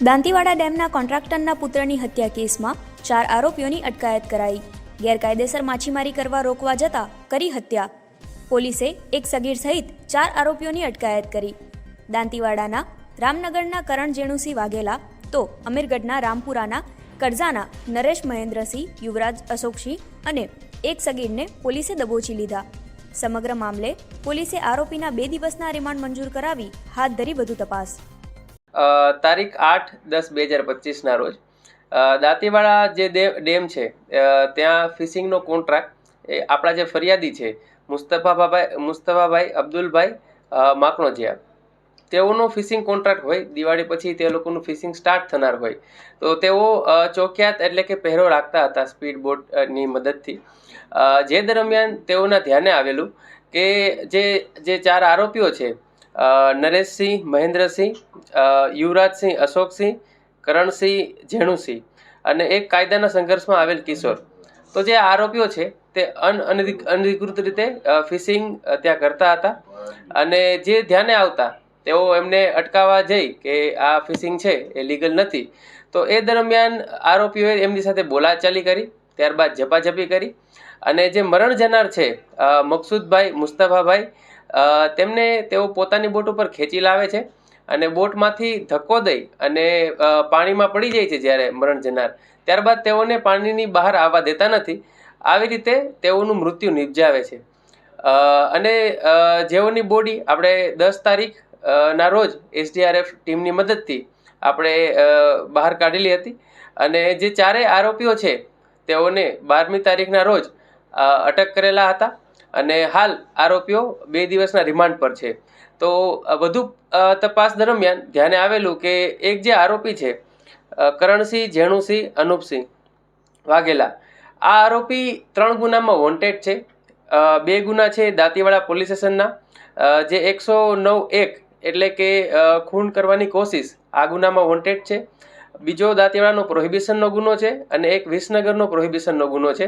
દાંતીવાડા ડેમના કોન્ટ્રાક્ટરના પુત્રની હત્યા કેસમાં 4 આરોપીઓની અટકાયત કરાઈ. ગેરકાયદેસર માછીમારી કરવા રોકવા જતા કરી હત્યા. પોલીસે એક સગીર સહિત 4 આરોપીઓની અટકાયત કરી. દાંતીવાડાના રામનગરના કરણ જેણુસિંહ વાઘેલા તો અમીરગઢના રામપુરાના કરજાના નરેશ મહેન્દ્રસિંહ, યુવરાજ અશોકસિંહ અને એક સગીરને પોલીસે દબોચી લીધા. સમગ્ર મામલે પોલીસે આરોપીના 2 દિવસના રિમાન્ડ મંજૂર કરાવી હાથ ધરી વધુ તપાસ. તારીખ 8/10/2025ના રોજ દાંતીવાડા જે ડેમ છે ત્યાં ફિશિંગનો કોન્ટ્રાક્ટ એ આપણા જે ફરિયાદી છે મુસ્તફાભાઈ અબ્દુલભાઈ માકણોજીયા, તેઓનો ફિશિંગ કોન્ટ્રાક્ટ હોય. દિવાળી પછી તે લોકોનું ફિશિંગ સ્ટાર્ટ થનાર હોય તો તેઓ ચોકિયાત એટલે કે પહેરો રાખતા હતા સ્પીડ બોટની મદદથી. જે દરમિયાન તેઓના ધ્યાને આવેલું કે જે 4 આરોપીઓ છે, નરેશસિંહ, મહેન્દ્રસિંહ, યુવરાજસિંહ, અશોકસિંહ, કરણસિંહ, જેણુસિંહ અને એક કાયદાના સંઘર્ષમાં આવેલ કિશોર, તો જે આરોપીઓ છે તે અનધિકૃત રીતે ફિશિંગ ત્યાં કરતા હતા. અને જે ધ્યાને આવતા તેઓ એમને અટકાવવા જઈ કે આ ફિશિંગ છે એ લીગલ નથી. તો એ દરમિયાન આરોપીઓએ એમની સાથે બોલાચાલી કરી, ત્યારબાદ ઝપાઝપી કરી અને જે મરણ જનાર છે મકસૂદભાઈ, મુસ્તફાભાઈ, તેઓ પોતાની બોટ ઉપર ખેંચી લાવે છે અને બોટમાંથી ધક્કો દઈ અને પાણીમાં પડી જાય છે જ્યારે મરણ જનાર. ત્યારબાદ તેઓને પાણીની બહાર આવવા દેતા નથી. આવી રીતે તેઓનું મૃત્યુ નિપજાવે છે. અને જેઓની બોડી આપણે 10 તારીખના રોજ SDRF ટીમની મદદથી આપણે બહાર કાઢેલી હતી. અને જે 4 આરોપીઓ છે તેઓને 12મી તારીખના રોજ અટક કરેલા હતા અને હાલ આરોપીઓ 2 દિવસના રિમાન્ડ પર છે. તો વધુ તપાસ દરમિયાન ધ્યાને આવેલું કે એક જે આરોપી છે કરણસિંહ, જેણુસિંહ, અનુપસિંહ વાઘેલા, આ આરોપી 3 ગુનામાં વોન્ટેડ છે. 2 ગુના છે દાંતીવાડા પોલીસ સ્ટેશનના, જે 109(1) એટલે કે ખૂન કરવાની કોશિશ, આ ગુનામાં વોન્ટેડ છે. બીજો દાંતીવાડાનો પ્રોહિબિશનનો ગુનો છે અને એક વિસનગરનો પ્રોહિબિશનનો ગુનો છે.